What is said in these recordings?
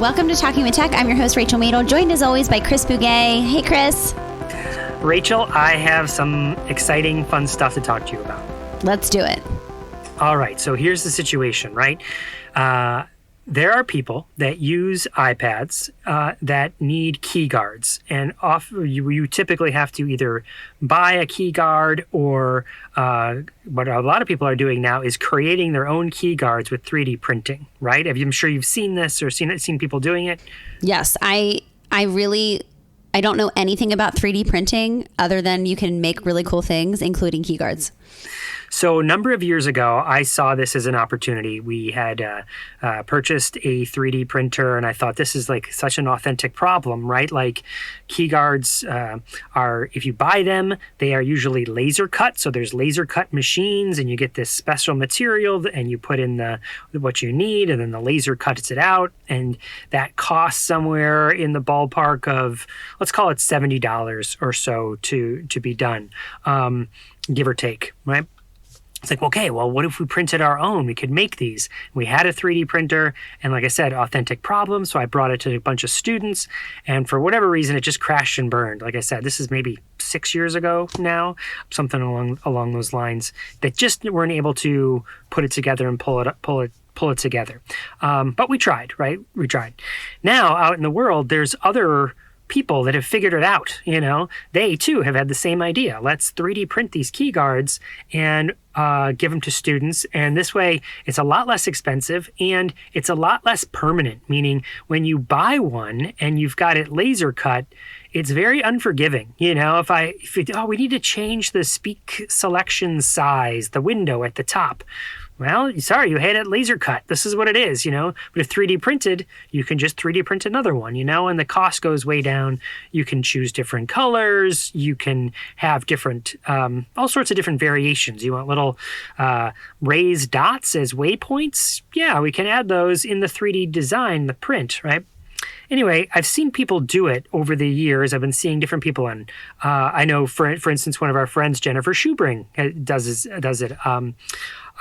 Welcome to Talking with Tech. I'm your host, Rachel Madel, joined as always by Chris Bouguet. Hey, Chris. Rachel, I have some exciting, fun stuff to talk to you about. Let's do it. All right. So here's the situation, right? There are people that use iPads that need keyguards, and you typically have to either buy a keyguard or what a lot of people are doing now is creating their own keyguards with 3D printing, right? I'm sure you've seen this or seen people doing it. Yes, I don't know anything about 3D printing other than you can make really cool things, including keyguards. So a number of years ago, I saw this as an opportunity. We had purchased a 3D printer, and I thought this is like such an authentic problem, right? Like keyguards are, if you buy them, they are usually laser cut. So there's laser cut machines, and you get this special material, and you put in what you need, and then the laser cuts it out, and that costs somewhere in the ballpark of, let's call it $70 or so to be done, give or take, right? It's like, okay, well, what if we printed our own? We could make these. We had a 3D printer, and like I said, authentic problem. So I brought it to a bunch of students, and for whatever reason, it just crashed and burned. Like I said, this is maybe 6 years ago now, something along those lines. That just weren't able to put it together and pull it together. But we tried, right? We tried. Now, out in the world, there's other people that have figured it out. They too have had the same idea. Let's 3D print these keyguards and give them to students, and this way it's a lot less expensive and it's a lot less permanent, meaning when you buy one and you've got it laser cut, it's very unforgiving. We need to change the speak selection size, the window at the top. Well, sorry, you had it laser cut. This is what it is, But if 3D printed, you can just 3D print another one, and the cost goes way down. You can choose different colors. You can have different, all sorts of different variations. You want little raised dots as waypoints? Yeah, we can add those in the 3D design, the print, right? Anyway, I've seen people do it over the years. I've been seeing different people on. I know, for instance, one of our friends, Jennifer Schubring, does it.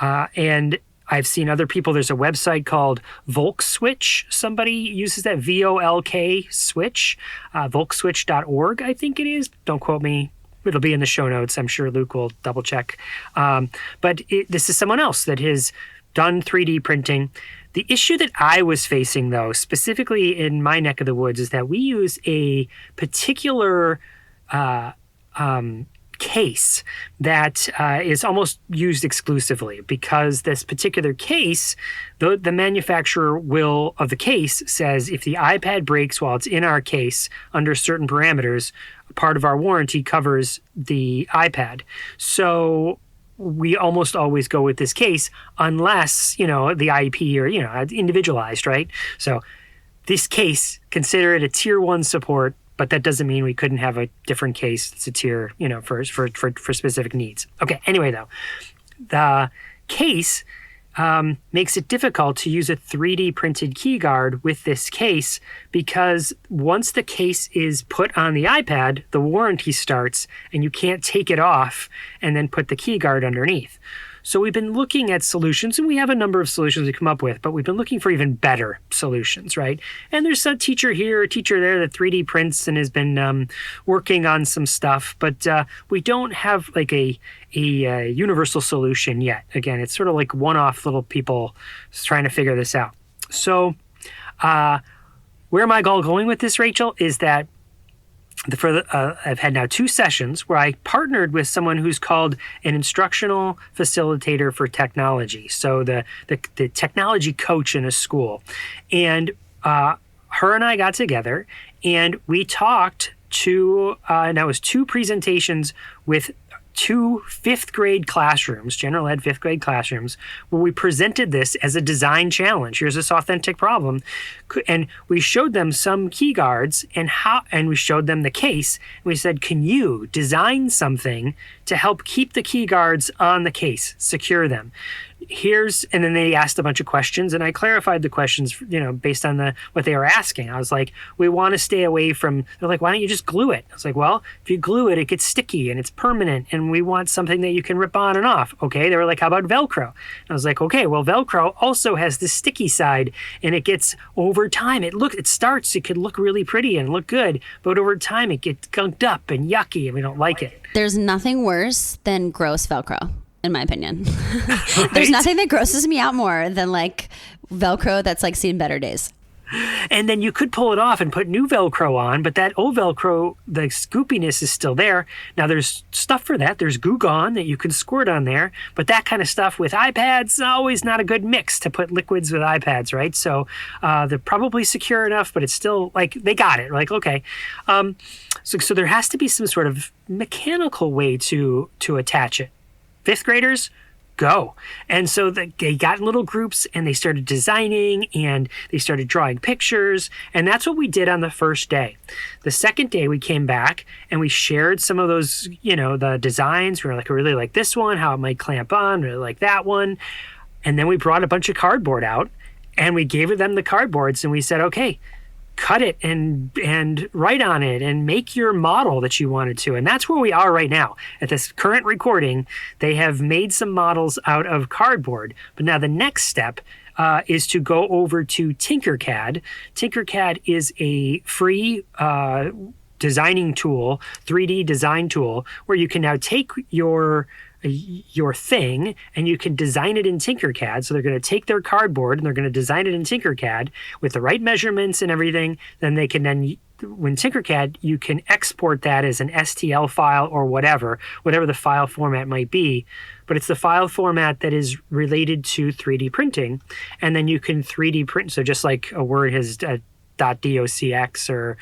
And I've seen other people. There's a website called Volkswitch. Somebody uses that, VOLK switch, volkswitch.org, I think it is. Don't quote me. It'll be in the show notes. I'm sure Luke will double check. But this is someone else that has done 3D printing. The issue that I was facing, though, specifically in my neck of the woods, is that we use a particular case that is almost used exclusively, because this particular case, the manufacturer of the case says if the iPad breaks while it's in our case under certain parameters, part of our warranty covers the iPad. So we almost always go with this case unless, the IEP or, individualized, right? So this case, consider it a tier 1 support, but that doesn't mean we couldn't have a different case. It's a tier, for specific needs. Okay, anyway, though, the case makes it difficult to use a 3D printed keyguard with this case, because once the case is put on the iPad, the warranty starts and you can't take it off and then put the keyguard underneath. So we've been looking at solutions, and we have a number of solutions we come up with, but we've been looking for even better solutions, right? And there's some teacher here, a teacher there that 3D prints and has been working on some stuff, but we don't have like a universal solution yet. Again, it's sort of like one-off little people trying to figure this out. So where am I going with this, Rachel, is that I've had now 2 sessions where I partnered with someone who's called an instructional facilitator for technology. So the technology coach in a school. And her and I got together and we talked and that was 2 presentations with 2 5th grade classrooms, general ed 5th grade classrooms, where we presented this as a design challenge. Here's this authentic problem. And we showed them some keyguards and we showed them the case. And we said, can you design something to help keep the keyguards on the case, secure them? and then they asked a bunch of questions, and I clarified the questions, based on what they were asking. I was like, we want to stay away from, they're like, why don't you just glue it? I was like, well, if you glue it, it gets sticky and it's permanent, and we want something that you can rip on and off. Okay. They were like, how about Velcro? And I was like, okay, well, Velcro also has the sticky side, and it gets, over time, it could look really pretty and look good, but over time it gets gunked up and yucky, and we don't like it. There's nothing worse than gross Velcro, in my opinion. Right? There's nothing that grosses me out more than like Velcro that's like seen better days. And then you could pull it off and put new Velcro on, but that old Velcro, the scoopiness is still there. Now there's stuff for that. There's Goo Gone that you can squirt on there, but that kind of stuff with iPads, always not a good mix to put liquids with iPads, right? So they're probably secure enough, but it's still like, they got it. Like, okay. So there has to be some sort of mechanical way to attach it. Fifth graders, go. And so they got in little groups, and they started designing, and they started drawing pictures. And that's what we did on the first day. The second day we came back and we shared some of those, the designs. We were like, I really like this one, how it might clamp on, really like that one. And then we brought a bunch of cardboard out, and we gave them the cardboards, and we said, okay, cut it and write on it and make your model that you wanted to. And that's where we are right now. At this current recording, they have made some models out of cardboard. But now the next step is to go over to Tinkercad. Tinkercad is a free designing tool, 3D design tool, where you can now take your thing and you can design it in Tinkercad. So they're going to take their cardboard and they're going to design it in Tinkercad with the right measurements and everything. Then when Tinkercad, you can export that as an STL file or whatever the file format might be. But it's the file format that is related to 3D printing. And then you can 3D print. So just like a Word has .docx or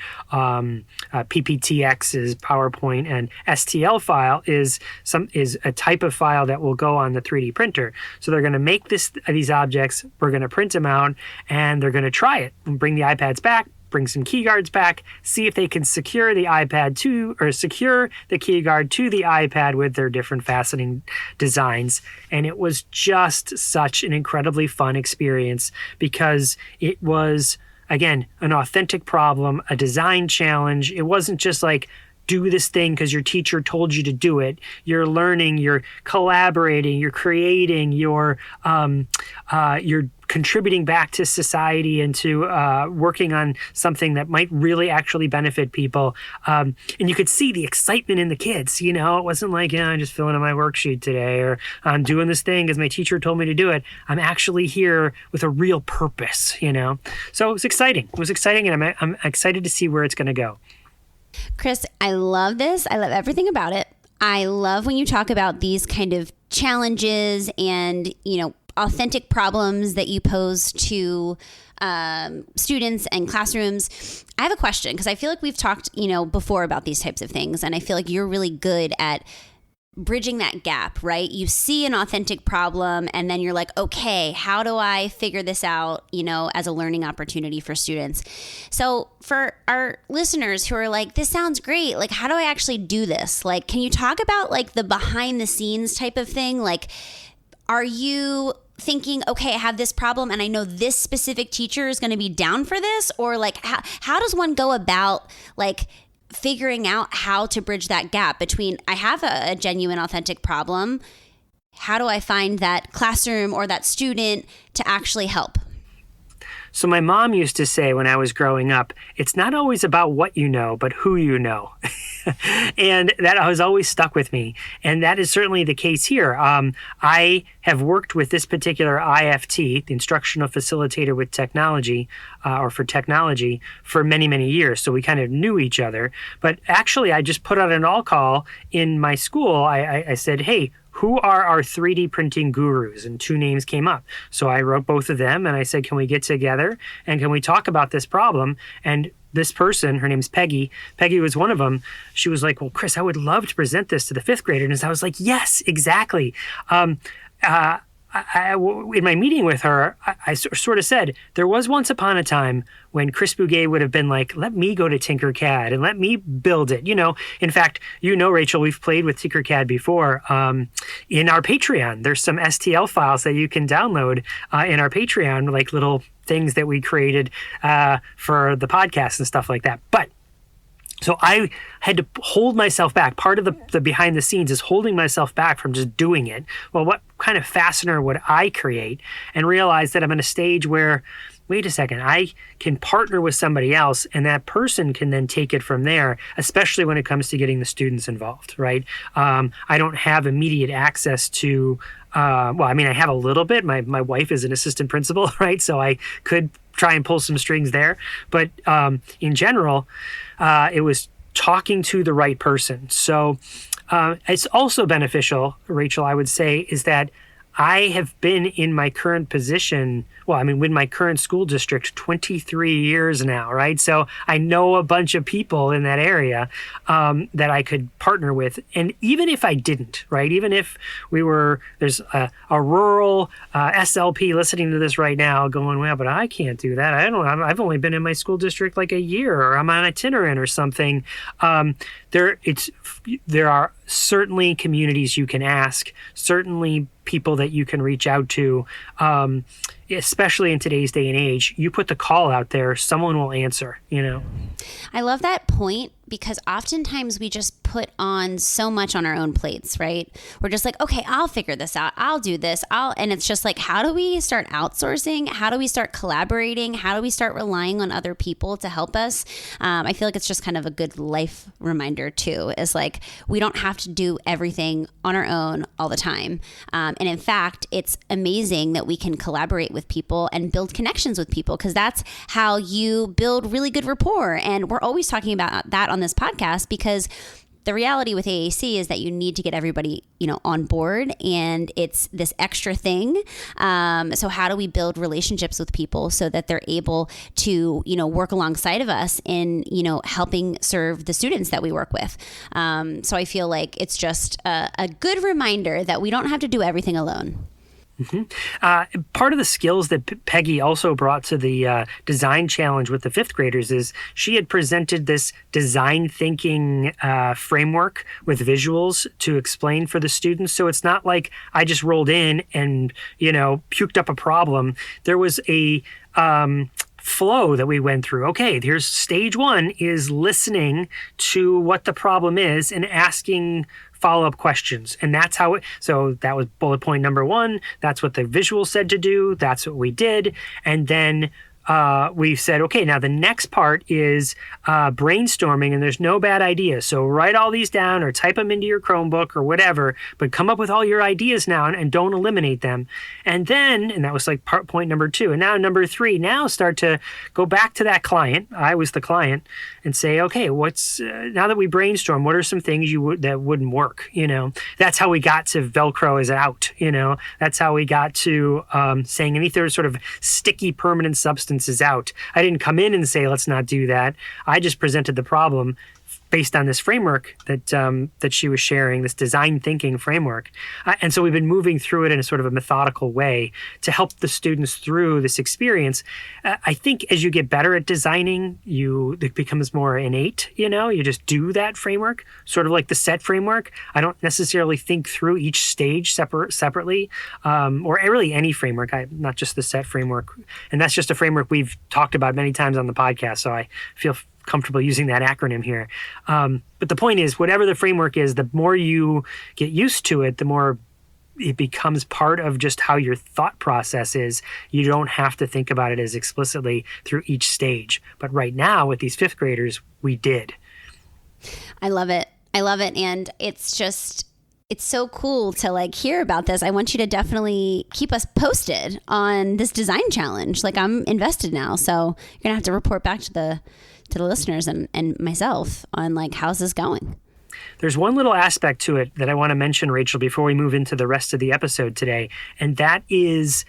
PPTX is PowerPoint, and STL file is a type of file that will go on the 3D printer. So they're going to make these objects, we're going to print them out, and they're going to try it and bring the iPads back, bring some keyguards back, see if they can secure the secure the keyguard to the iPad with their different fastening designs. And it was just such an incredibly fun experience, because it was, again, an authentic problem, a design challenge. It wasn't just like, do this thing because your teacher told you to do it. You're learning, you're collaborating, you're creating, you're contributing back to society and to working on something that might really actually benefit people. And you could see the excitement in the kids. It wasn't like, I'm just filling in my worksheet today, or I'm doing this thing because my teacher told me to do it. I'm actually here with a real purpose, So it was exciting. It was exciting, and I'm excited to see where it's going to go. Chris, I love this. I love everything about it. I love when you talk about these kind of challenges and, authentic problems that you pose to students and classrooms. I have a question, because I feel like we've talked, before about these types of things, and I feel like you're really good at bridging that gap, right? You see an authentic problem, and then you're like, okay, how do I figure this out, as a learning opportunity for students? So for our listeners who are like, this sounds great, like, how do I actually do this? Like, can you talk about like the behind the scenes type of thing? Like, are you thinking, okay, I have this problem and I know this specific teacher is going to be down for this? Or like, how does one go about like figuring out how to bridge that gap between, I have a genuine, authentic problem, how do I find that classroom or that student to actually help? So my mom used to say when I was growing up, it's not always about what you know, but who you know. And that has always stuck with me. And that is certainly the case here. I have worked with this particular IFT, the Instructional Facilitator with Technology, or for technology, for many, many years. So we kind of knew each other. But actually, I just put out an all call in my school. I said, hey, who are our 3D printing gurus? And 2 names came up. So I wrote both of them and I said, can we get together and can we talk about this problem? And this person, her name's Peggy. Peggy was one of them. She was like, well, Chris, I would love to present this to the 5th graders. And I was like, yes, exactly. in my meeting with her, I sort of said, there was once upon a time when Chris Bouguet would have been like, let me go to Tinkercad and let me build it. In fact, Rachel, we've played with Tinkercad before. In our Patreon, there's some STL files that you can download in our Patreon, like little things that we created for the podcast and stuff like that. But so I had to hold myself back. Part of the behind the scenes is holding myself back from just doing it. Well, what kind of fastener would I create? And realize that I'm in a stage where, wait a second, I can partner with somebody else and that person can then take it from there, especially when it comes to getting the students involved, right? I don't have immediate access to, I have a little bit. My wife is an assistant principal, right? So I could try and pull some strings there. But in general, it was talking to the right person. So it's also beneficial, Rachel, I would say, is that I have been in my current position, with my current school district 23 years now, right? So I know a bunch of people in that area that I could partner with. And even if I didn't, right? Even if there's a rural SLP listening to this right now going, well, but I can't do that. I've only been in my school district like a year, or I'm on itinerant or something. There are certainly communities you can ask, certainly people that you can reach out to, especially in today's day and age. You put the call out there, someone will answer, I love that point, because oftentimes we just put on so much on our own plates, right? We're just like, okay, I'll figure this out. I'll do this. And it's just like, how do we start outsourcing? How do we start collaborating? How do we start relying on other people to help us? I feel like it's just kind of a good life reminder too, is like, we don't have to do everything on our own all the time. And in fact, it's amazing that we can collaborate with people and build connections with people, because that's how you build really good rapport. And we're always talking about that on this podcast, because the reality with AAC is that you need to get everybody, on board, and it's this extra thing. So how do we build relationships with people so that they're able to, work alongside of us in, helping serve the students that we work with? So I feel like it's just a good reminder that we don't have to do everything alone. Mm-hmm. Part of the skills that Peggy also brought to the design challenge with the fifth graders is she had presented this design thinking framework with visuals to explain for the students. So it's not like I just rolled in and, puked up a problem. There was a flow that we went through. Okay, here's stage one is listening to what the problem is and asking follow-up questions. And that's how so that was bullet point number one. That's what the visual said to do. That's what we did. And then we said, okay, now the next part is brainstorming, and there's no bad ideas. So write all these down or type them into your Chromebook or whatever, but come up with all your ideas now and don't eliminate them. And that was like point number two. And now number three, now start to go back to that client. I was the client, and say, okay, what's now that we brainstorm, what are some things that wouldn't work? That's how we got to Velcro is out. That's how we got to saying any sort of sticky permanent substance is out. I didn't come in and say, let's not do that. I just presented the problem based on this framework that she was sharing, this design thinking framework. And so we've been moving through it in a sort of a methodical way to help the students through this experience. I think as you get better at designing, it becomes more innate, you just do that framework, sort of like the set framework. I don't necessarily think through each stage separately, or really any framework, not just the set framework. And that's just a framework we've talked about many times on the podcast, so I feel comfortable using that acronym here. But the point is, whatever the framework is, the more you get used to it, the more it becomes part of just how your thought process is. You don't have to think about it as explicitly through each stage. But right now with these fifth graders, we did. I love it. And it's so cool to hear about this. I want you to definitely keep us posted on this design challenge. I'm invested now. So you're going to have to report back to the listeners and myself on how's this going. There's one little aspect to it that I want to mention, Rachel, before we move into the rest of the episode today. And that is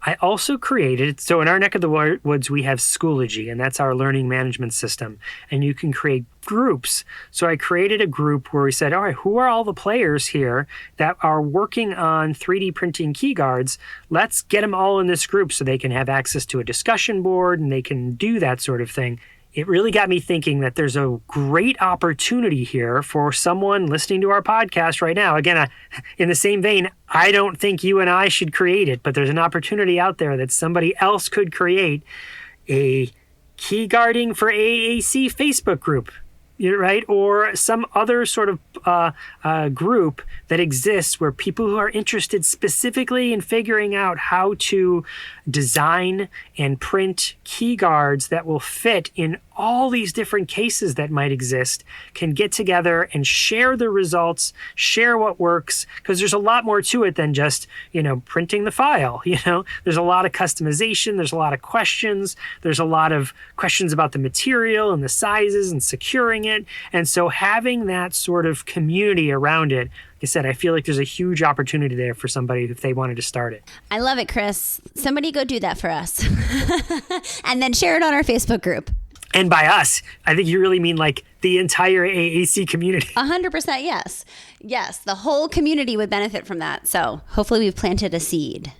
I also created, so in our neck of the woods, we have Schoology, and that's our learning management system. And you can create groups. So I created a group where we said, all right, who are all the players here that are working on 3D printing key guards? Let's get them all in this group so they can have access to a discussion board and they can do that sort of thing. It really got me thinking that there's a great opportunity here for someone listening to our podcast right now. Again, in the same vein, I don't think you and I should create it, but there's an opportunity out there that somebody else could create a key guarding for AAC Facebook group, right? Or some other sort of group that exists where people who are interested specifically in figuring out how to design and print key guards that will fit in all these different cases that might exist can get together and share the results, share what works, because there's a lot more to it than just, printing the file. There's a lot of customization, there's a lot of questions, there's a lot of questions about the material and the sizes and securing it. And so having that sort of community around it, like I said, I feel like there's a huge opportunity there for somebody if they wanted to start it. I love it, Chris. Somebody go do that for us. And then share it on our Facebook group. And by us, I think you really mean like the entire AAC community. 100% yes. Yes, the whole community would benefit from that. So hopefully we've planted a seed.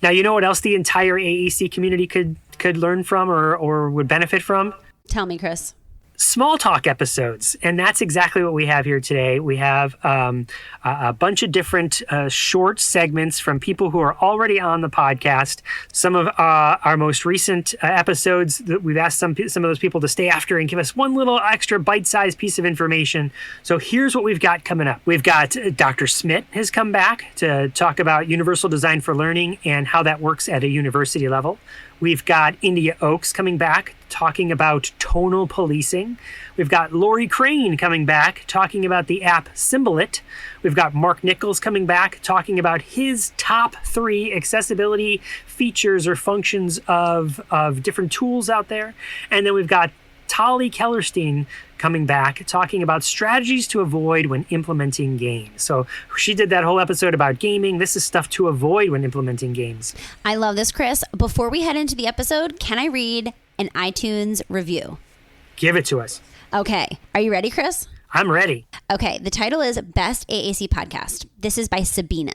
Now, you know what else the entire AAC community could learn from or would benefit from? Tell me, Chris. Small talk episodes. And that's exactly what we have here today. We have a bunch of different short segments from people who are already on the podcast. Some of our most recent episodes that we've asked some of those people to stay after and give us one little extra bite-sized piece of information. So here's what we've got coming up. We've got Dr. Smidt has come back to talk about universal design for learning and how that works at a university level. We've got India Ochs coming back, talking about tonal policing. We've got Lory Chrane coming back, talking about the app Symbolit. We've got Mark Nichols coming back, talking about his top 3 accessibility features or functions of different tools out there. And then we've got Tali Kellerstein coming back, talking about strategies to avoid when implementing games. So she did that whole episode about gaming. This is stuff to avoid when implementing games. I love this, Chris. Before we head into the episode, can I read an iTunes review? Give it to us. Okay. Are you ready, Chris? I'm ready. Okay, the title is Best AAC Podcast. This is by Sabina.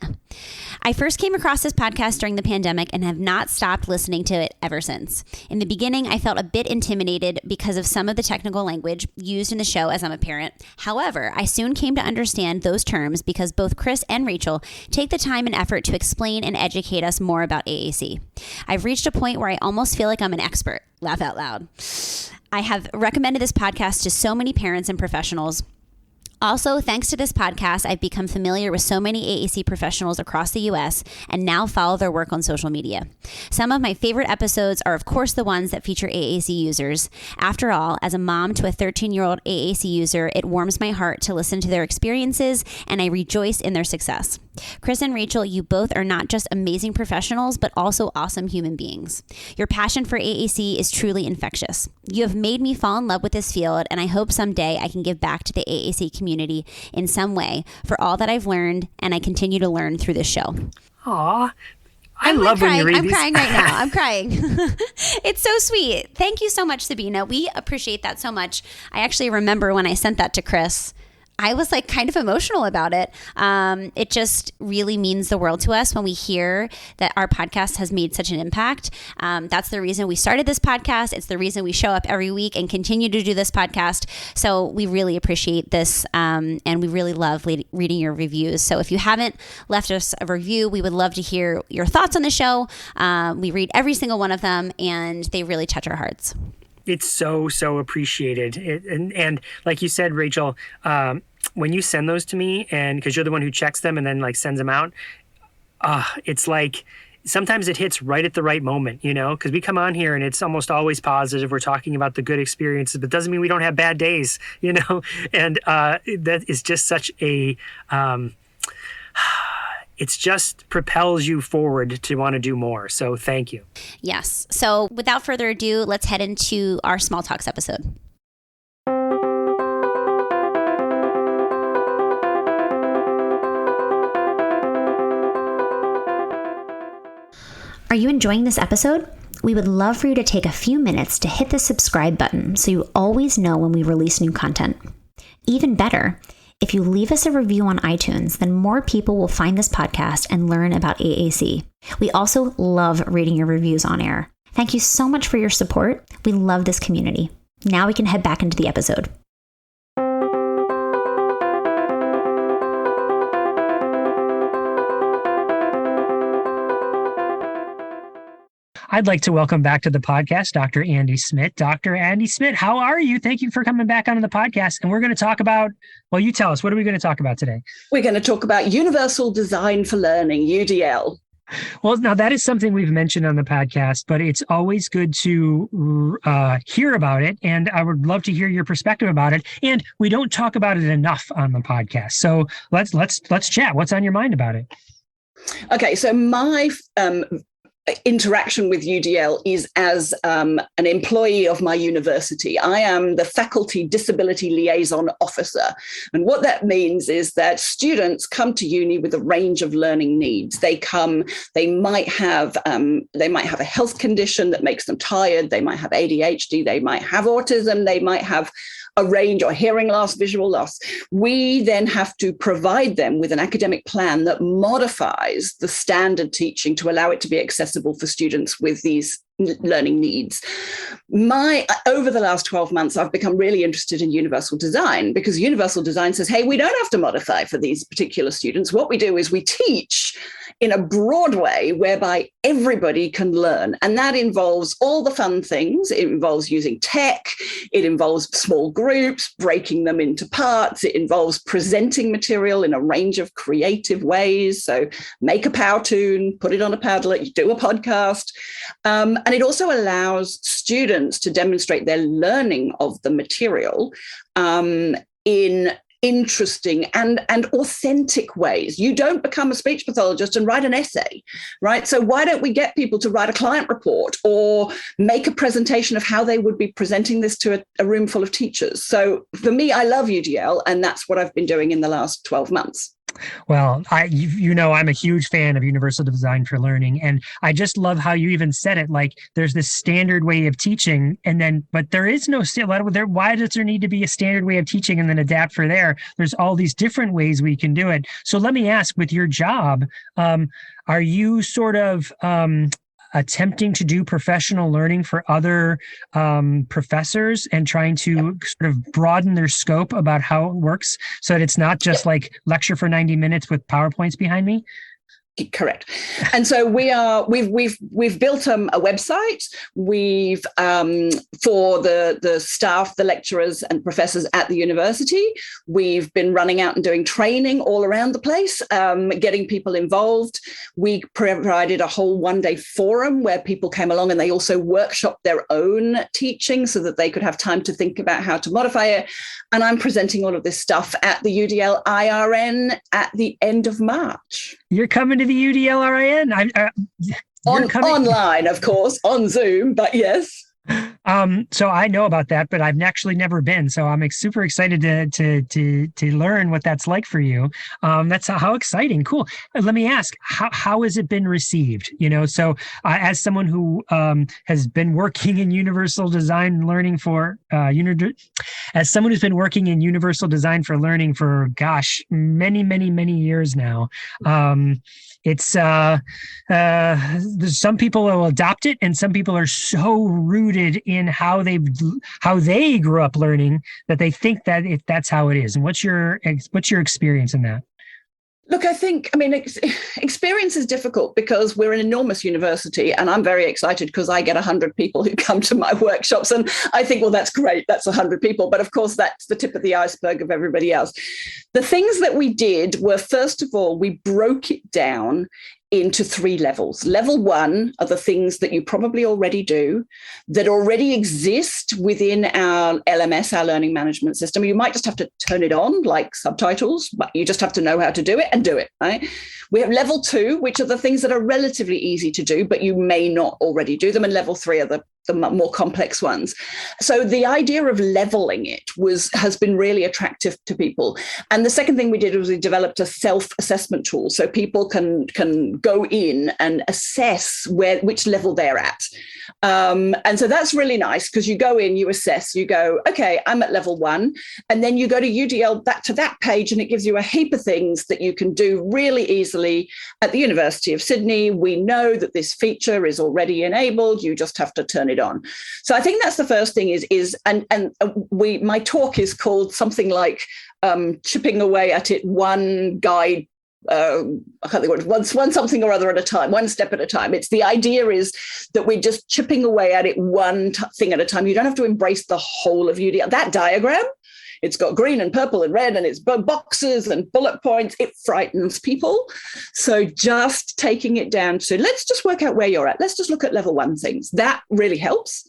I first came across this podcast during the pandemic and have not stopped listening to it ever since. In the beginning, I felt a bit intimidated because of some of the technical language used in the show as I'm a parent. However, I soon came to understand those terms because both Chris and Rachel take the time and effort to explain and educate us more about AAC. I've reached a point where I almost feel like I'm an expert. Laugh out loud. I have recommended this podcast to so many parents and professionals. Also, thanks to this podcast, I've become familiar with so many AAC professionals across the U.S. and now follow their work on social media. Some of my favorite episodes are, of course, the ones that feature AAC users. After all, as a mom to a 13-year-old AAC user, it warms my heart to listen to their experiences, and I rejoice in their success. Chris and Rachel, you both are not just amazing professionals, but also awesome human beings. Your passion for AAC is truly infectious. You have made me fall in love with this field, and I hope someday I can give back to the AAC community in some way for all that I've learned and I continue to learn through this show. Aw, I love when you read these. I'm crying right now. I'm crying. It's so sweet. Thank you so much, Sabina. We appreciate that so much. I actually remember when I sent that to Chris, I was like kind of emotional about it. It just really means the world to us when we hear that our podcast has made such an impact. That's the reason we started this podcast. It's the reason we show up every week and continue to do this podcast. So we really appreciate this, and we really love reading your reviews. So if you haven't left us a review, we would love to hear your thoughts on the show. We read every single one of them, and they really touch our hearts. It's so appreciated. And like you said, Rachel, when you send those to me, and because you're the one who checks them and then like sends them out, it's like sometimes it hits right at the right moment, because we come on here and it's almost always positive. We're talking about the good experiences, but doesn't mean we don't have bad days, and that is just such a... it just propels you forward to want to do more. So thank you. Yes. So without further ado, let's head into our Small Talks episode. Are you enjoying this episode? We would love for you to take a few minutes to hit the subscribe button so you always know when we release new content. Even better, if you leave us a review on iTunes, then more people will find this podcast and learn about AAC. We also love reading your reviews on air. Thank you so much for your support. We love this community. Now we can head back into the episode. I'd like to welcome back to the podcast, Dr. Andy Smidt. Dr. Andy Smidt, how are you? Thank you for coming back onto the podcast. And we're going to talk about, well, you tell us, what are we going to talk about today? We're going to talk about Universal Design for Learning, UDL. Well, now that is something we've mentioned on the podcast, but it's always good to hear about it. And I would love to hear your perspective about it. And we don't talk about it enough on the podcast. So let's chat. What's on your mind about it? Okay, so my interaction with UDL is as an employee of my university. I am the Faculty Disability Liaison Officer. And what that means is that students come to uni with a range of learning needs. They might have a health condition that makes them tired. They might have ADHD. They might have autism. They might have a range or hearing loss, visual loss. We then have to provide them with an academic plan that modifies the standard teaching to allow it to be accessible for students with these learning needs. Over the last 12 months, I've become really interested in universal design, because universal design says, hey, we don't have to modify for these particular students. What we do is we teach in a broad way whereby everybody can learn. And that involves all the fun things. It involves using tech. It involves small groups, breaking them into parts. It involves presenting material in a range of creative ways. So make a power tune, put it on a Padlet, do a podcast. And it also allows students to demonstrate their learning of the material in interesting and authentic ways. You don't become a speech pathologist and write an essay, right? So why don't we get people to write a client report or make a presentation of how they would be presenting this to a room full of teachers? So for me, I love UDL, and that's what I've been doing in the last 12 months. Well, I'm a huge fan of universal design for learning. And I just love how you even said it, like there's this standard way of teaching, but there is no, why does there need to be a standard way of teaching and then adapt for there? There's all these different ways we can do it. So let me ask, with your job, are you sort of attempting to do professional learning for other professors and trying to sort of broaden their scope about how it works so that it's not just like lecture for 90 minutes with PowerPoints behind me? Correct. And so we've built a website. We've for the staff, the lecturers and professors at the university, we've been running out and doing training all around the place, getting people involved. We provided a whole one-day forum where people came along and they also workshopped their own teaching so that they could have time to think about how to modify it. And I'm presenting all of this stuff at the UDL IRN at the end of March. You're coming to the UDL-RIN? Online, of course, on Zoom, but yes. So I know about that, but I've actually never been. So I'm super excited to learn what that's like for you. That's how exciting. Cool. Let me ask, how has it been received? So as someone who has been working in universal design learning for as someone who's been working in universal design for learning for many, many, many years now. It's there's some people will adopt it, and some people are so rooted in how they grew up learning that they think that that's how it is. And what's your experience in that? Look, experience is difficult because we're an enormous university, and I'm very excited because I get 100 people who come to my workshops, and I think, well, that's great. That's 100 people. But of course, that's the tip of the iceberg of everybody else. The things that we did were, first of all, we broke it down into 3 levels. Level 1 are the things that you probably already do, that already exist within our LMS, our learning management system. You might just have to turn it on, like subtitles, but you just have to know how to do it and do it, right? We have level 2, which are the things that are relatively easy to do, but you may not already do them. And level 3 are the more complex ones. So the idea of leveling it has been really attractive to people. And the second thing we did was we developed a self-assessment tool so people can go in and assess which level they're at. And so that's really nice because you go in, you assess, you go, okay, I'm at level 1. And then you go to UDL, back to that page, and it gives you a heap of things that you can do really easily at the University of Sydney. We know that this feature is already enabled. You just have to turn it on. So I think that's the first thing my talk is called something like chipping away at it one guide. I can't think of it, one something or other at a time, one step at a time. It's the idea is that we're just chipping away at it one thing at a time. You don't have to embrace the whole of UDL. That diagram, it's got green and purple and red and it's boxes and bullet points. It frightens people. So just taking it down to, let's just work out where you're at. Let's just look at level 1 things. That really helps.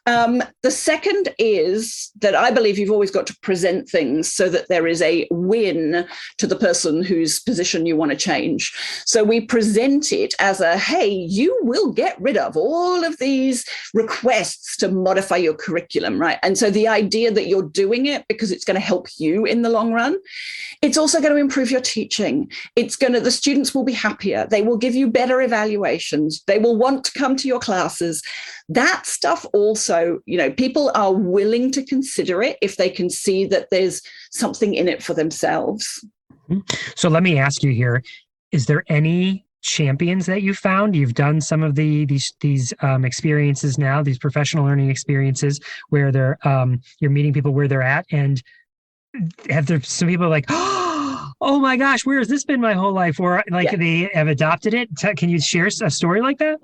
The second is that I believe you've always got to present things so that there is a win to the person whose position you want to change. So we present it as hey, you will get rid of all of these requests to modify your curriculum, right? And so the idea that you're doing it because it's going to help you in the long run. It's also going to improve your teaching. The students will be happier. They will give you better evaluations. They will want to come to your classes. That stuff also, people are willing to consider it if they can see that there's something in it for themselves. So let me ask you here, is there any champions that you found? You've done some of these experiences now, these professional learning experiences where you're meeting people where they're at, and have there some people like, oh my gosh, where has this been my whole life? Or they have adopted it? Can you share a story like that?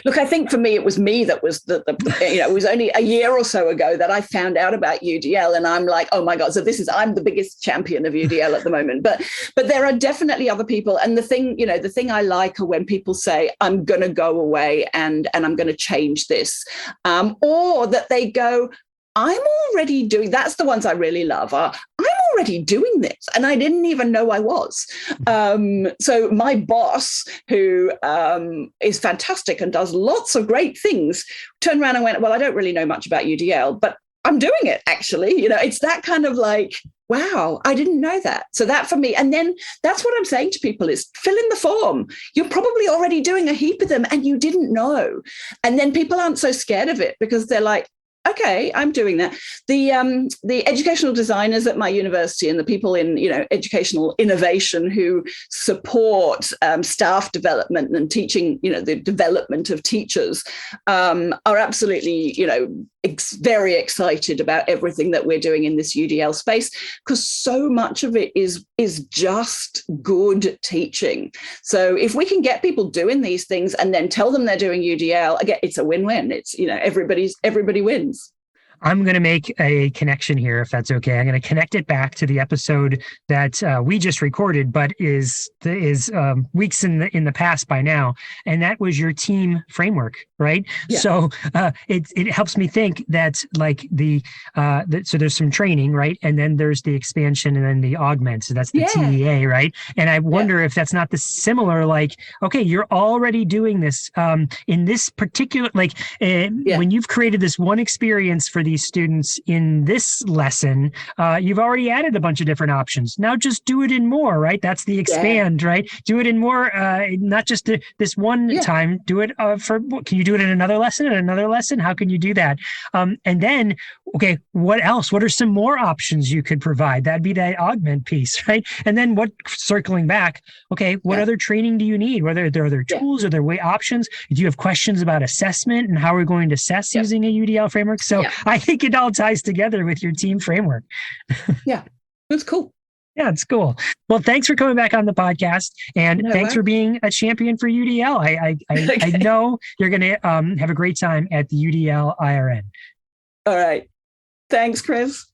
Look, I think for me, it was me that was it was only a year or so ago that I found out about UDL, and I'm like, oh my God, so I'm the biggest champion of UDL at the moment. But there are definitely other people. And the thing I like are when people say, I'm going to go away and I'm going to change this, or that they go, I'm already doing, that's the ones I really love, I'm already doing this and I didn't even know I was. So my boss, who is fantastic and does lots of great things, turned around and went, well, I don't really know much about UDL, but I'm doing it actually. It's that kind of like, wow, I didn't know that. So that for me, and then that's what I'm saying to people is fill in the form. You're probably already doing a heap of them and you didn't know. And then people aren't so scared of it because they're like, okay, I'm doing that. The educational designers at my university and the people in educational innovation who support staff development and teaching, the development of teachers are absolutely, very excited about everything that we're doing in this UDL space because so much of it is just good teaching. So if we can get people doing these things and then tell them they're doing UDL, again, it's a win-win. It's everybody wins. I'm going to make a connection here, if that's okay. I'm going to connect it back to the episode that we just recorded, but is weeks in the past by now, and that was your team framework, right? Yeah. So it helps me think that so there's some training, right, and then there's the expansion and then the augment. So that's the TEA, right? And I wonder if that's not the similar. Like, okay, you're already doing this in this particular when you've created this one experience for these students in this lesson, you've already added a bunch of different options. Now just do it in more, right? That's the expand, right? Do it in more, not just this one time. Do it can you do it in another lesson and another lesson? How can you do that? And then, okay, what else? What are some more options you could provide? That'd be that augment piece, right? And then circling back, okay, what other training do you need? Whether there are other tools or there are options? Do you have questions about assessment and how we're going to assess using a UDL framework? So I think it all ties together with your team framework. Yeah, that's cool. Yeah, it's cool. Well, thanks for coming back on the podcast, and thanks for being a champion for UDL. I know you're going to have a great time at the UDL IRN. All right. Thanks, Chris.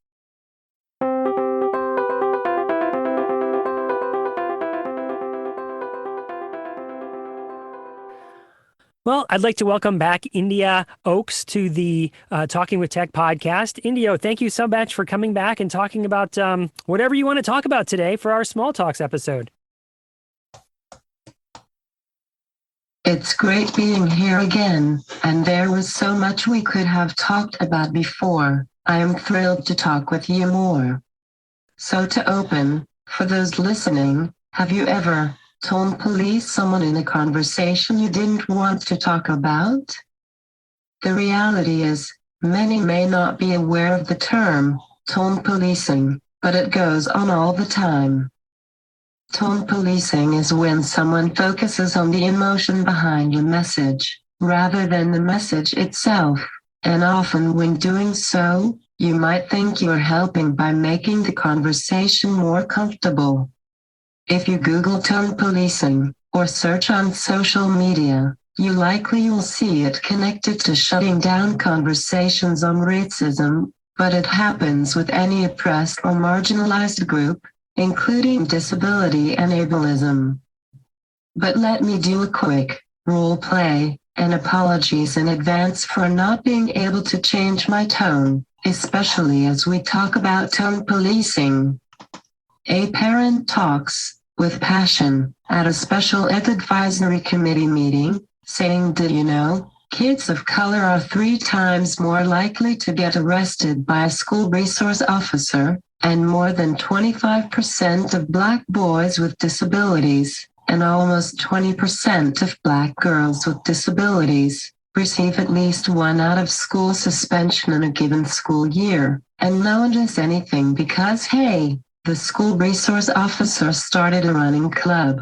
Well, I'd like to welcome back India Ochs to the Talking with Tech podcast. India, thank you so much for coming back and talking about whatever you want to talk about today for our Small Talks episode. It's great being here again, and there was so much we could have talked about before. I am thrilled to talk with you more. So to open, for those listening, have you ever tone policed someone in a conversation you didn't want to talk about? The reality is, many may not be aware of the term tone policing, but it goes on all the time. Tone policing is when someone focuses on the emotion behind a message, rather than the message itself, and often when doing so, you might think you're helping by making the conversation more comfortable. If you Google tone policing, or search on social media, you likely will see it connected to shutting down conversations on racism, but it happens with any oppressed or marginalized group, including disability and ableism. But let me do a quick role play, and apologies in advance for not being able to change my tone, especially as we talk about tone policing. A parent talks, with passion, at a special ed advisory committee meeting, saying, "Did you know, kids of color are 3 times more likely to get arrested by a school resource officer, and more than 25% of Black boys with disabilities, and almost 20% of Black girls with disabilities, receive at least 1 out-of-school suspension in a given school year, and no one does anything because, hey, the school resource officer started a running club."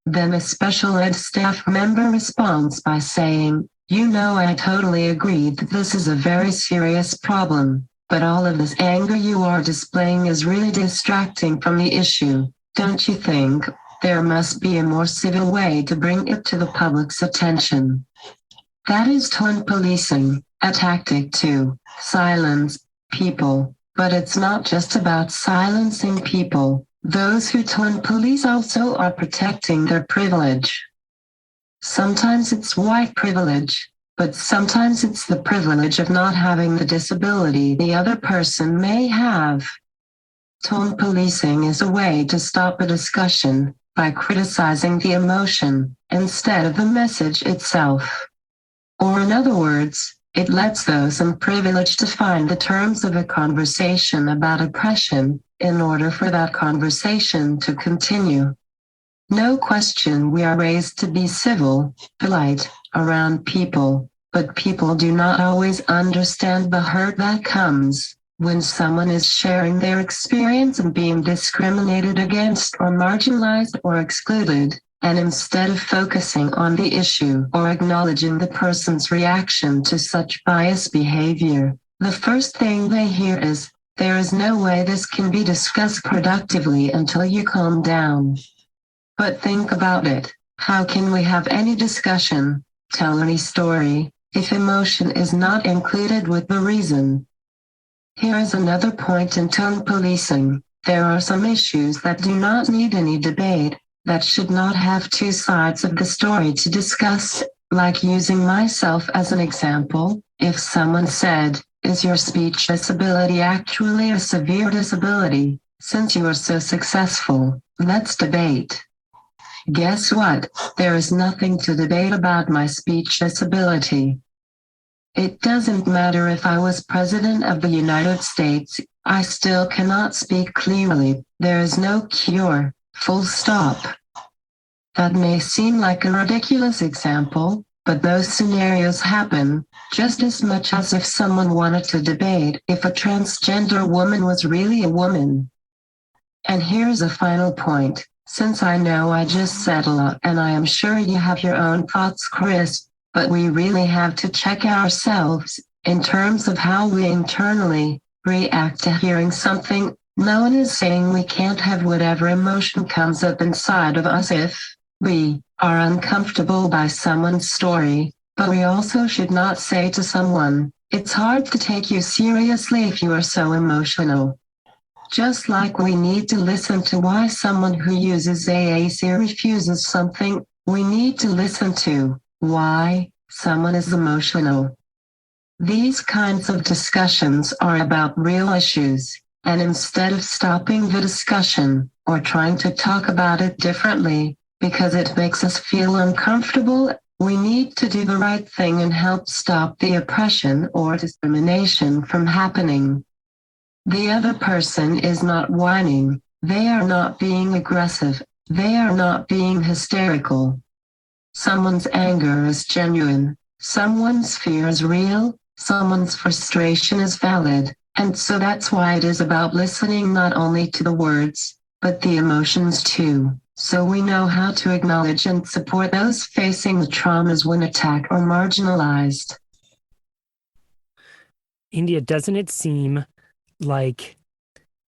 Then a special ed staff member responds by saying, "You know, I totally agree that this is a very serious problem, but all of this anger you are displaying is really distracting from the issue. Don't you think there must be a more civil way to bring it to the public's attention?" That is tone policing, a tactic to silence people. But it's not just about silencing people. Those who tone police also are protecting their privilege. Sometimes it's white privilege, but sometimes it's the privilege of not having the disability the other person may have. Tone policing is a way to stop a discussion by criticizing the emotion instead of the message itself. Or in other words, it lets those in privilege define the terms of a conversation about oppression in order for that conversation to continue. No question we are raised to be civil, polite, around people, but people do not always understand the hurt that comes when someone is sharing their experience and being discriminated against or marginalized or excluded. And instead of focusing on the issue or acknowledging the person's reaction to such biased behavior, the first thing they hear is, "There is no way this can be discussed productively until you calm down." But think about it. How can we have any discussion, tell any story, if emotion is not included with the reason? Here is another point in tone policing. There are some issues that do not need any debate, that should not have 2 sides of the story to discuss, like using myself as an example. If someone said, "Is your speech disability actually a severe disability? Since you are so successful, let's debate." Guess what? There is nothing to debate about my speech disability. It doesn't matter if I was President of the United States, I still cannot speak clearly. There is no cure. Full stop. That may seem like a ridiculous example, but those scenarios happen just as much as if someone wanted to debate if a transgender woman was really a woman. And here's a final point, since I know I just said a lot and I am sure you have your own thoughts, Chris, but we really have to check ourselves in terms of how we internally react to hearing something. No one is saying we can't have whatever emotion comes up inside of us if we are uncomfortable by someone's story, but we also should not say to someone, "It's hard to take you seriously if you are so emotional." Just like we need to listen to why someone who uses AAC refuses something, we need to listen to why someone is emotional. These kinds of discussions are about real issues. And instead of stopping the discussion or trying to talk about it differently, because it makes us feel uncomfortable. We need to do the right thing and help stop the oppression or discrimination from happening. The other person is not whining. They are not being aggressive. They are not being hysterical. Someone's anger is genuine. Someone's fear is real. Someone's frustration is valid. And so that's why it is about listening not only to the words, but the emotions too. So we know how to acknowledge and support those facing the traumas when attacked or marginalized. India, doesn't it seem like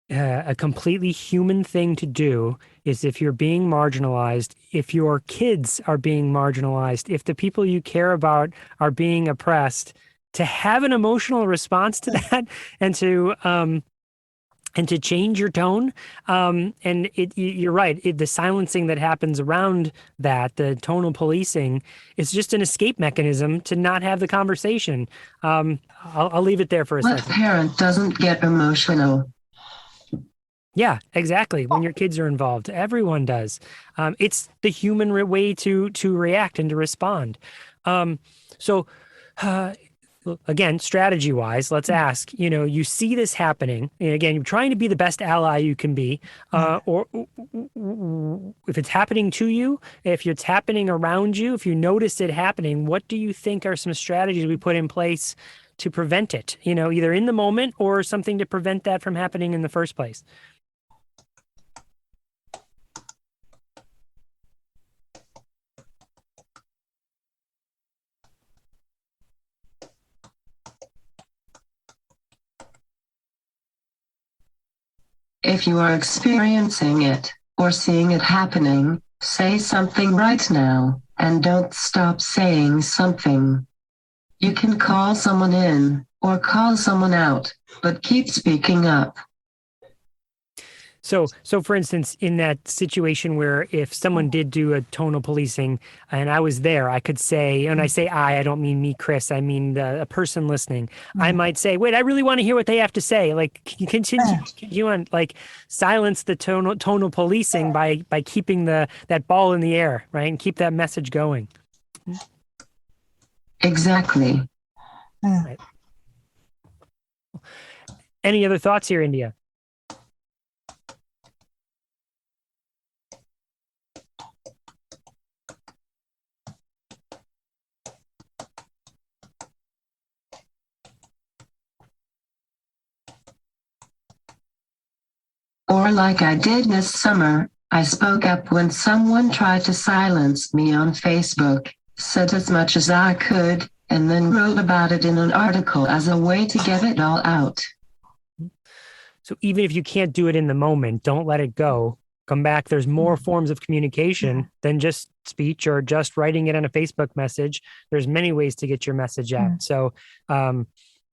a completely human thing to do is if you're being marginalized, if your kids are being marginalized, if the people you care about are being oppressed, to have an emotional response to that and to change your tone. And you're right. The silencing that happens around that, the tonal policing, is just an escape mechanism to not have the conversation. I'll leave it there for a What second. parent doesn't get emotional? Yeah, exactly. When your kids are involved, everyone does. It's the human way to react and to respond. So again, strategy wise, let's ask, you see this happening. And again, you're trying to be the best ally you can be. Or if it's happening to you, if it's happening around you, if you notice it happening, what do you think are some strategies we put in place to prevent it? Either in the moment or something to prevent that from happening in the first place. If you are experiencing it or seeing it happening, say something right now and don't stop saying something. You can call someone in or call someone out, but keep speaking up. So for instance, in that situation where if someone did do a tonal policing and I was there, I could say, and I say I don't mean me, Chris, I mean a person listening. I might say, wait, I really want to hear what they have to say. Like, continue on, like, silence the tonal policing by keeping that ball in the air, right? And keep that message going. Exactly. Right. Any other thoughts here, India? Or like I did this summer, I spoke up when someone tried to silence me on Facebook, said as much as I could, and then wrote about it in an article as a way to get it all out. So even if you can't do it in the moment, don't let it go. Come back. There's more forms of communication than just speech or just writing it on a Facebook message. There's many ways to get your message out. So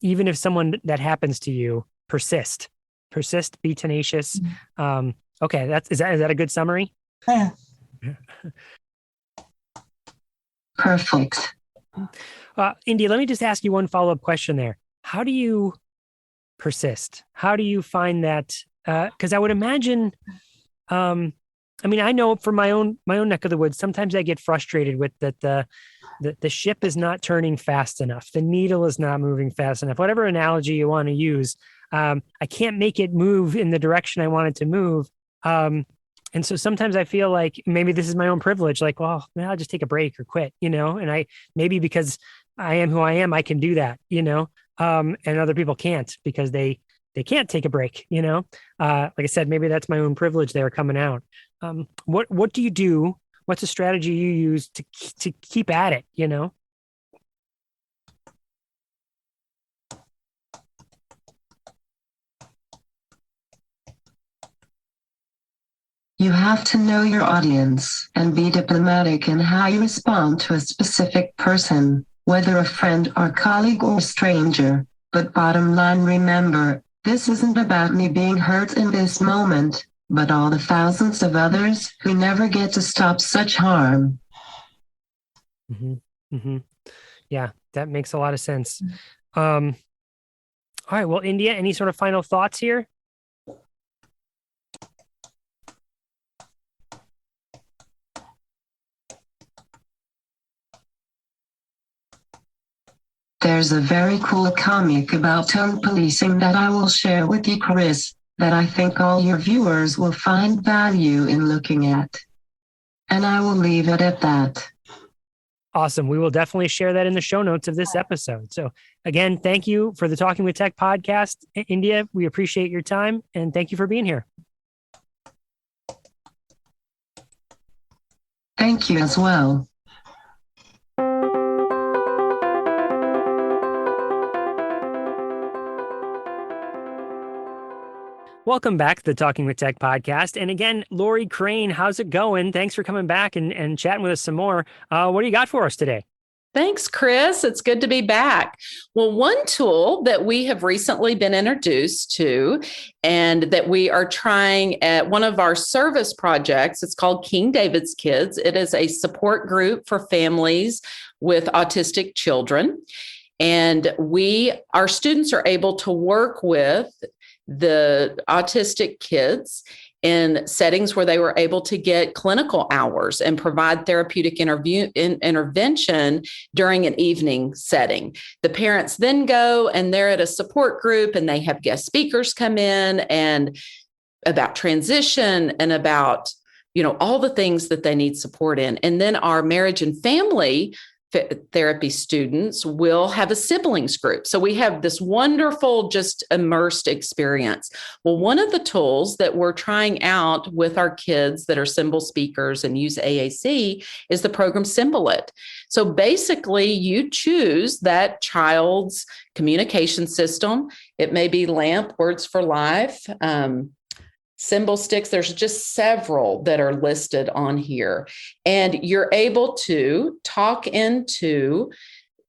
even if someone that happens to you, persist, be tenacious. Okay. Is that a good summary? Yeah. Perfect. India, let me just ask you one follow-up question there. How do you persist? How do you find that? Because I would imagine, I mean, I know from my own neck of the woods, sometimes I get frustrated with that the ship is not turning fast enough. The needle is not moving fast enough. Whatever analogy you want to use, I can't make it move in the direction I want it to move. And so sometimes I feel like maybe this is my own privilege. Like, well, I'll just take a break or quit, and maybe because I am who I am, I can do that, and other people can't because they can't take a break, like I said, maybe that's my own privilege there coming out. What do you do? What's a strategy you use to keep at it, You have to know your audience and be diplomatic in how you respond to a specific person, whether a friend or colleague or stranger. But bottom line, remember, this isn't about me being hurt in this moment, but all the thousands of others who never get to stop such harm. Yeah, that makes a lot of sense. All right. Well, India, any sort of final thoughts here? There's a very cool comic about tone policing that I will share with you, Chris, that I think all your viewers will find value in looking at. And I will leave it at that. Awesome. We will definitely share that in the show notes of this episode. So again, thank you for the Talking with Tech podcast. India, we appreciate your time and thank you for being here. Thank you as well. Welcome back to the Talking with Tech podcast. And again, Lory Chrane, how's it going? Thanks for coming back and chatting with us some more. What do you got for us today? Thanks, Chris. It's good to be back. Well, one tool that we have recently been introduced to and that we are trying at one of our service projects, it's called King David's Kids. It is a support group for families with autistic children. And our students are able to work with the autistic kids in settings where they were able to get clinical hours and provide therapeutic intervention during an evening setting. The parents then go and they're at a support group and they have guest speakers come in and about transition and about, all the things that they need support in. And then our marriage and family therapy students will have a siblings group. So we have this wonderful, just immersed experience. Well, one of the tools that we're trying out with our kids that are symbol speakers and use AAC is the program Symbol It. So basically you choose that child's communication system. It may be LAMP, Words for Life, symbol sticks. There's just several that are listed on here. And you're able to talk into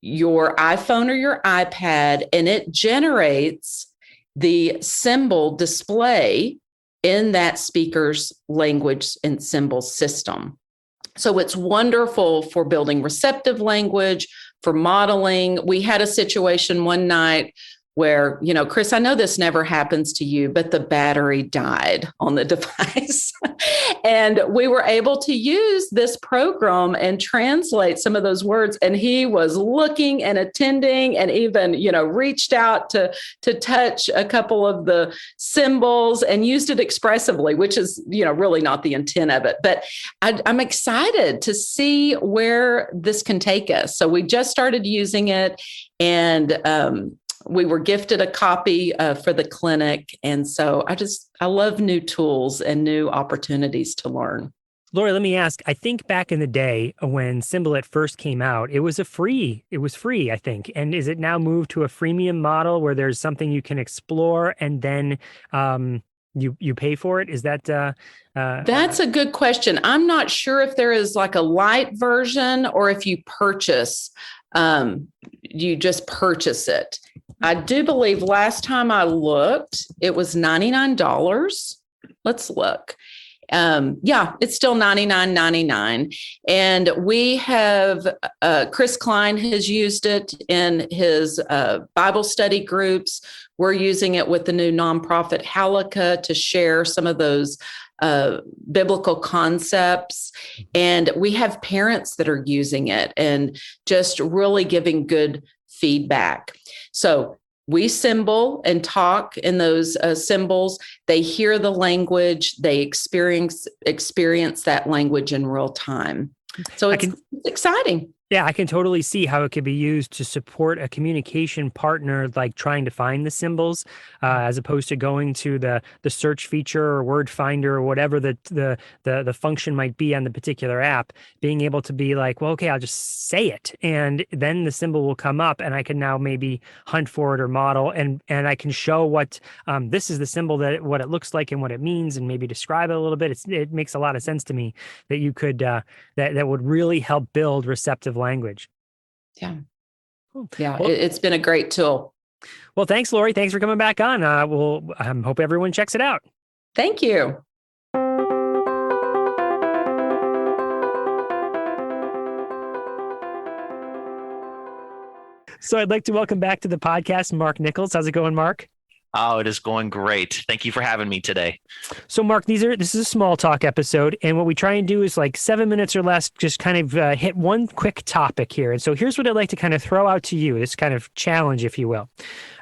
your iPhone or your iPad, and it generates the symbol display in that speaker's language and symbol system. So it's wonderful for building receptive language, for modeling. We had a situation one night where, Chris, I know this never happens to you, but the battery died on the device. And we were able to use this program and translate some of those words. And he was looking and attending and even, reached out to touch a couple of the symbols and used it expressively, which is, really not the intent of it. But I'm excited to see where this can take us. So we just started using it and, we were gifted a copy for the clinic. And so I love new tools and new opportunities to learn. Lory, let me ask, I think back in the day when Symbol It first came out, it was free, I think. And is it now moved to a freemium model where there's something you can explore and then you pay for it? Is that... That's a good question. I'm not sure if there is like a light version or if you purchase, you just purchase it. I do believe last time I looked, it was $99. Let's look. It's still $99.99. And we have, Chris Klein has used it in his Bible study groups. We're using it with the new nonprofit Halakha to share some of those biblical concepts. And we have parents that are using it and just really giving good feedback. So we symbol and talk in those symbols. They hear the language. They experience that language in real time. So it's exciting. Yeah, I can totally see how it could be used to support a communication partner, like trying to find the symbols, as opposed to going to the search feature or word finder or whatever the function might be on the particular app. Being able to be like, well, okay, I'll just say it, and then the symbol will come up, and I can now maybe hunt for it or model, and I can show what this is the symbol, what it looks like and what it means, and maybe describe it a little bit. It makes a lot of sense to me that you could that would really help build receptive language. Yeah. Cool. Yeah. Well, it's been a great tool. Well, thanks, Lory. Thanks for coming back on. Hope everyone checks it out. Thank you. So I'd like to welcome back to the podcast, Mark Nichols. How's it going, Mark? Oh, it is going great. Thank you for having me today. So, Mark, this is a small talk episode, and what we try and do is like 7 minutes or less, just kind of hit one quick topic here. And so here's what I'd like to kind of throw out to you, this kind of challenge, if you will.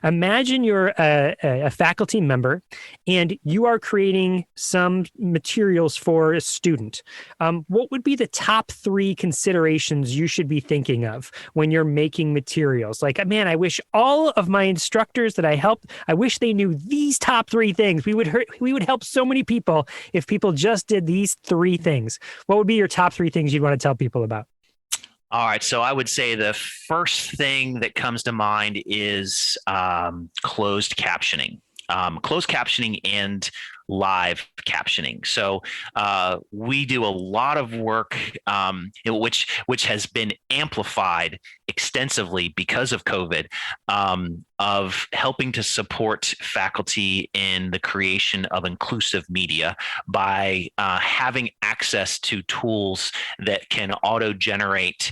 Imagine you're a faculty member and you are creating some materials for a student. What would be the top 3 considerations you should be thinking of when you're making materials? Like, man, I wish all of my instructors that I helped, I wish they knew these top 3 things. We would help so many people if people just did these 3 things. What would be your top 3 things you'd want to tell people about? All right. So I would say the first thing that comes to mind is closed captioning. Closed captioning and live captioning. So we do a lot of work, which has been amplified extensively because of COVID, of helping to support faculty in the creation of inclusive media by having access to tools that can auto-generate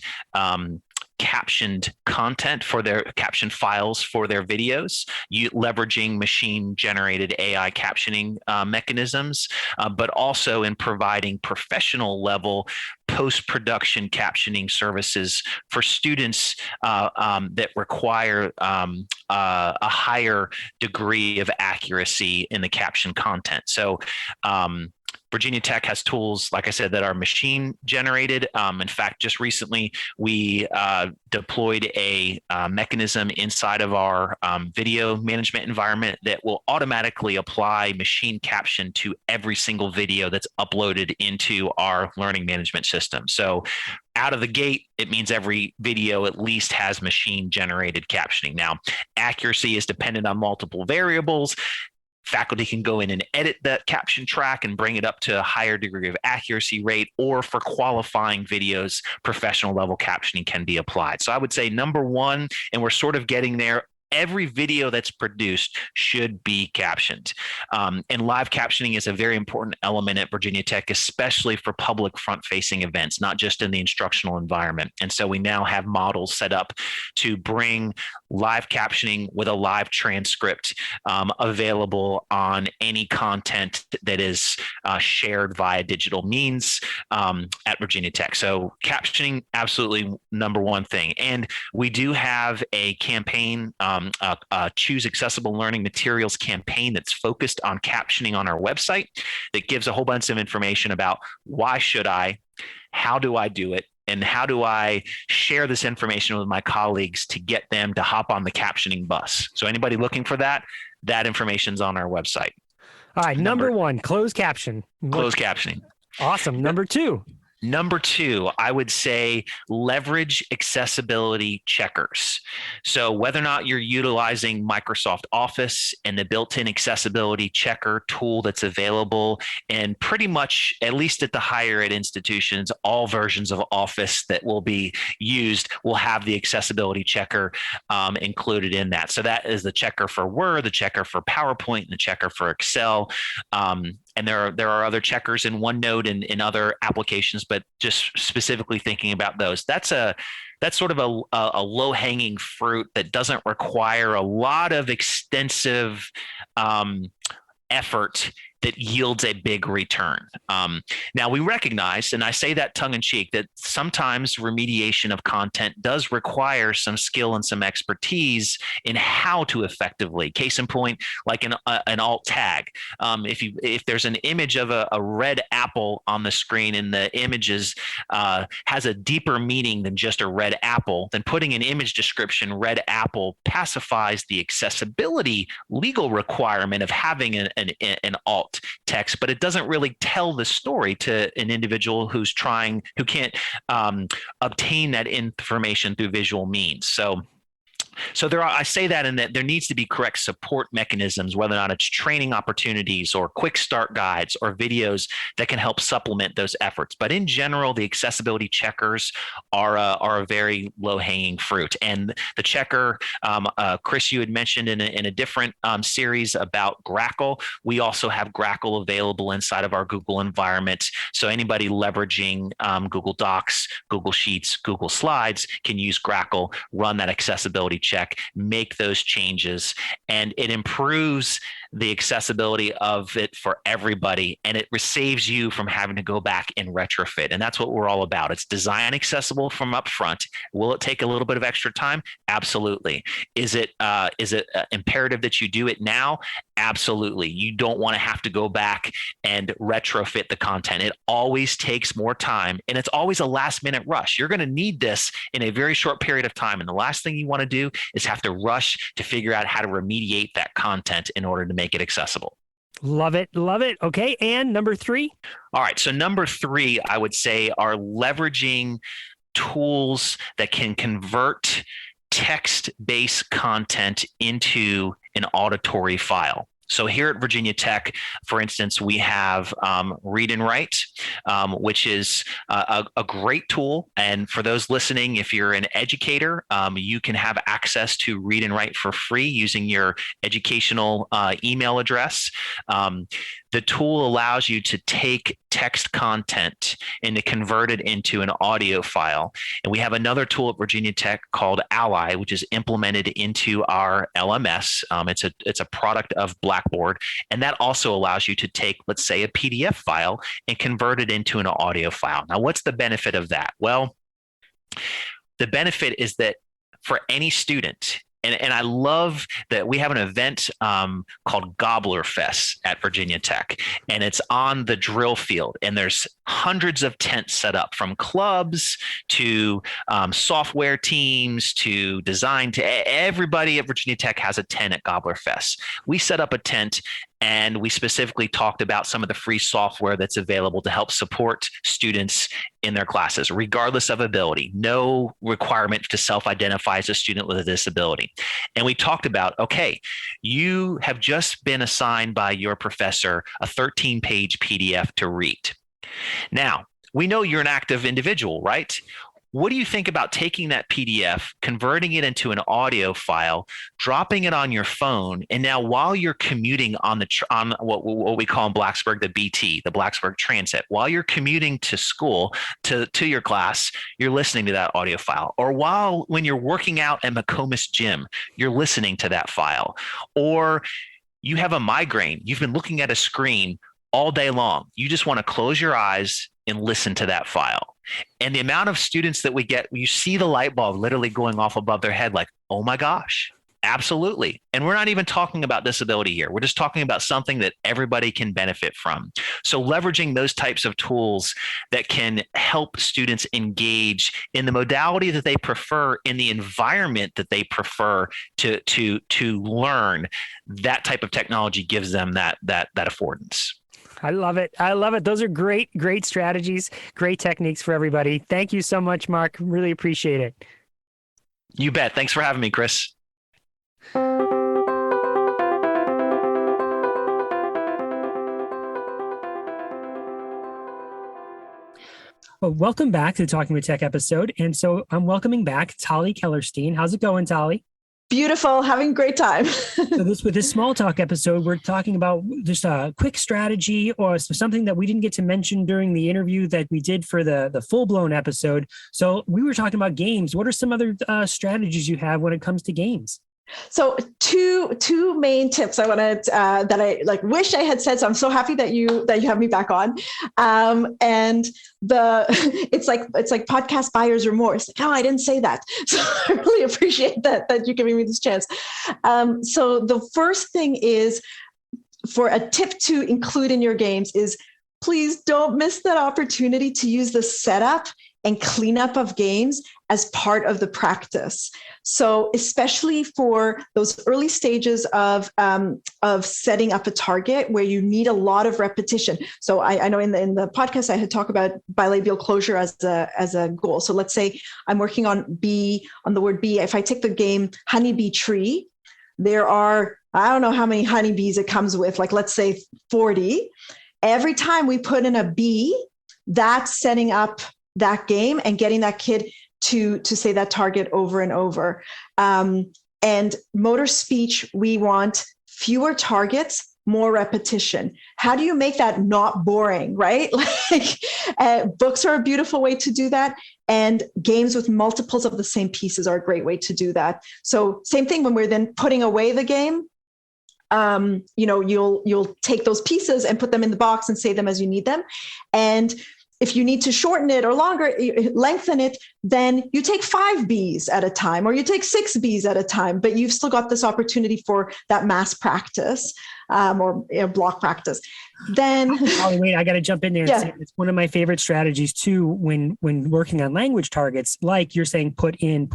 captioned content for their captioned files for their videos, leveraging machine generated AI captioning mechanisms, but also in providing professional level post-production captioning services for students that require a higher degree of accuracy in the caption content. So Virginia Tech has tools, like I said, that are machine generated. In fact, just recently, we deployed a mechanism inside of our video management environment that will automatically apply machine caption to every single video that's uploaded into our learning management system. So out of the gate, it means every video at least has machine generated captioning. Now, accuracy is dependent on multiple variables. Faculty can go in and edit that caption track and bring it up to a higher degree of accuracy rate, or for qualifying videos, professional level captioning can be applied. So I would say number one, and we're sort of getting there, every video that's produced should be captioned. And live captioning is a very important element at Virginia Tech, especially for public front-facing events, not just in the instructional environment. And so we now have models set up to bring live captioning with a live transcript available on any content that is shared via digital means at Virginia Tech. So captioning, absolutely number one thing. And we do have a campaign, Choose Accessible Learning Materials campaign that's focused on captioning on our website, that gives a whole bunch of information about why should I, how do I do it, and how do I share this information with my colleagues to get them to hop on the captioning bus. So anybody looking for that information's on our website. All right, number one, closed caption. Closed captioning. Awesome. Number two. Number two, I would say leverage accessibility checkers. So whether or not you're utilizing Microsoft Office and the built-in accessibility checker tool that's available in pretty much, at least at the higher ed institutions, all versions of Office that will be used will have the accessibility checker included in that. So that is the checker for Word, the checker for PowerPoint, and the checker for Excel. And there are other checkers in OneNote and in other applications, but just specifically thinking about those, that's sort of a low-hanging fruit that doesn't require a lot of extensive effort that yields a big return. Now we recognize, and I say that tongue in cheek, that sometimes remediation of content does require some skill and some expertise in how to effectively. Case in point, like an alt tag. If there's an image of a red apple on the screen and the image has a deeper meaning than just a red apple, then putting an image description red apple pacifies the accessibility legal requirement of having an alt text, but it doesn't really tell the story to an individual who can't obtain that information through visual means. So I say that in that there needs to be correct support mechanisms, whether or not it's training opportunities or quick start guides or videos that can help supplement those efforts. But in general, the accessibility checkers are a very low-hanging fruit. And the checker, Chris, you had mentioned in a different series about Grackle. We also have Grackle available inside of our Google environment. So anybody leveraging Google Docs, Google Sheets, Google Slides can use Grackle, run that accessibility check, make those changes, and it improves the accessibility of it for everybody, and it saves you from having to go back and retrofit. And that's what we're all about. It's design accessible from up front. Will it take a little bit of extra time? Absolutely. Is it imperative that you do it now? Absolutely. You don't want to have to go back and retrofit the content. It always takes more time, and it's always a last minute rush. You're going to need this in a very short period of time. And the last thing you want to do is have to rush to figure out how to remediate that content in order to make it accessible. Love it. Love it. Okay. And number 3? All right. So number 3, I would say, are leveraging tools that can convert text-based content into an auditory file. So here at Virginia Tech, for instance, we have Read and Write, which is a great tool. And for those listening, if you're an educator, you can have access to Read and Write for free using your educational email address. The tool allows you to take text content and to convert it into an audio file. And we have another tool at Virginia Tech called Ally, which is implemented into our LMS. It's a product of Blackboard. And that also allows you to take, let's say, a PDF file and convert it into an audio file. Now, what's the benefit of that? Well, the benefit is that for any student, and I love that we have an event called Gobbler Fest at Virginia Tech, and it's on the drill field. And there's hundreds of tents set up, from clubs to software teams to design to everybody at Virginia Tech has a tent at Gobbler Fest. We set up a tent, and we specifically talked about some of the free software that's available to help support students in their classes, regardless of ability. No requirement to self-identify as a student with a disability. And we talked about, okay, you have just been assigned by your professor a 13-page PDF to read. Now, we know you're an active individual, right? What do you think about taking that PDF, converting it into an audio file, dropping it on your phone, and now while you're commuting on what we call in Blacksburg the BT, the Blacksburg Transit, while you're commuting to school, to your class, you're listening to that audio file. Or when you're working out at McComas Gym, you're listening to that file. Or you have a migraine, you've been looking at a screen all day long. You just want to close your eyes and listen to that file. And the amount of students that we get, you see the light bulb literally going off above their head, like, oh my gosh, absolutely. And we're not even talking about disability here. We're just talking about something that everybody can benefit from. So leveraging those types of tools that can help students engage in the modality that they prefer, in the environment that they prefer to learn, that type of technology gives them that affordance. I love it. I love it. Those are great strategies, great techniques for everybody. Thank you so much, Mark. Really appreciate it. You bet. Thanks for having me, Chris. Well, welcome back to the Talking with Tech episode. And so I'm welcoming back Tali Kellerstein. How's it going, Tali? Beautiful. Having a great time. So with this small talk episode, we're talking about just a quick strategy or something that we didn't get to mention during the interview that we did for the full-blown episode. So we were talking about games. What are some other strategies you have when it comes to games? So two main tips I wanted that I wish I had said. So I'm so happy that you have me back on. And it's like podcast buyer's remorse. Like, oh, I didn't say that. So I really appreciate that you're giving me this chance. So the first thing is, for a tip to include in your games, is please don't miss that opportunity to use the setup and cleanup of games as part of the practice. So especially for those early stages of setting up a target where you need a lot of repetition. So I know in the podcast I had talked about bilabial closure as a goal. So let's say I'm working on the word bee. If I take the game Honeybee Tree, there are, I don't know how many honeybees it comes with, let's say 40. Every time we put in a bee, that's setting up that game and getting that kid to say that target over and over. And motor speech, we want fewer targets, more repetition? How do you make that not boring, right? Like books are a beautiful way to do that. And games with multiples of the same pieces are a great way to do that. So same thing when we're then putting away the game. You'll take those pieces and put them in the box and save them as you need them. And if you need to shorten it or lengthen it, then you take 5 Bs at a time, or you take 6 Bs at a time, but you've still got this opportunity for that mass practice or block practice. Then, oh, wait, I got to jump in there. Yeah. And say it's one of my favorite strategies too when working on language targets. Like you're saying, put in.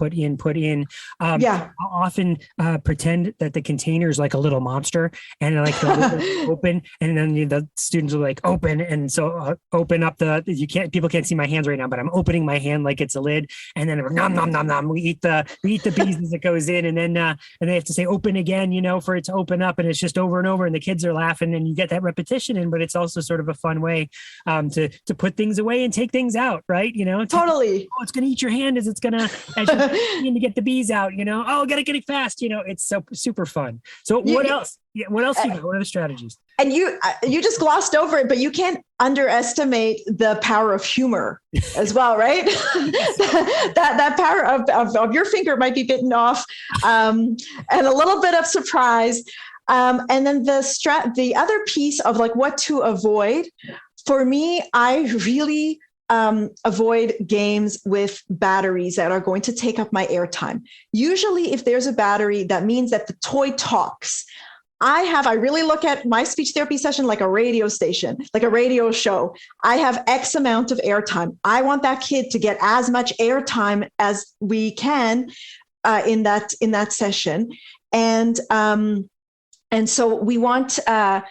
I'll often pretend that the container is like a little monster, and like open, and then the students are like open, and so open up people can't see my hands right now, but I'm opening my hand like it's a lid, and then nom nom nom nom. We eat the bees as it goes in, and then they have to say open again, for it to open up, and it's just over and over, and the kids are laughing, and you get that repetition in. But it's also sort of a fun way to put things away and take things out, right? Totally. It's going to eat your hand as you're to get the bees out. Oh, gotta get it fast. It's so super fun. So what else? Yeah, what else do you got? What other strategies? And you just glossed over it, but you can't underestimate the power of humor as well, right? that power of your finger might be bitten off, and a little bit of surprise. And then the other piece of like what to avoid. For me, I really avoid games with batteries that are going to take up my airtime. Usually, if there's a battery, that means that the toy talks. I really look at my speech therapy session like a radio station, like a radio show. I have X amount of airtime. I want that kid to get as much airtime as we can in that session. And so we want to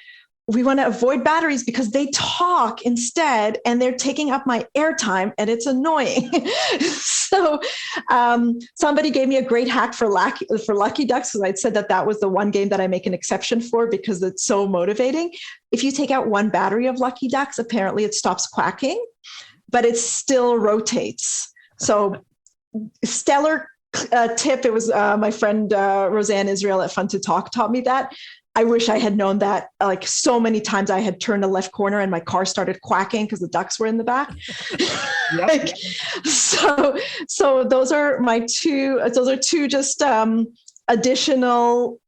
avoid batteries because they talk instead, and they're taking up my airtime, and it's annoying. So somebody gave me a great hack for Lucky Ducks, because I'd said that was the one game that I make an exception for because it's so motivating. If you take out one battery of Lucky Ducks, apparently it stops quacking, but it still rotates. So stellar tip. It was my friend Roseanne Israel at Fun to Talk taught me that. I wish I had known that. Like so many times I had turned a left corner and my car started quacking because the ducks were in the back. So those are my two. Those are two just additional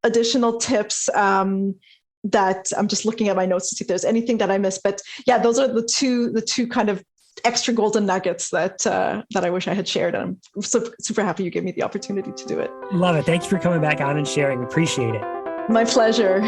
tips that I'm just looking at my notes to see if there's anything that I missed. But yeah, those are the two kind of extra golden nuggets that I wish I had shared. And I'm super happy you gave me the opportunity to do it. Love it. Thank you for coming back on and sharing. Appreciate it. My pleasure.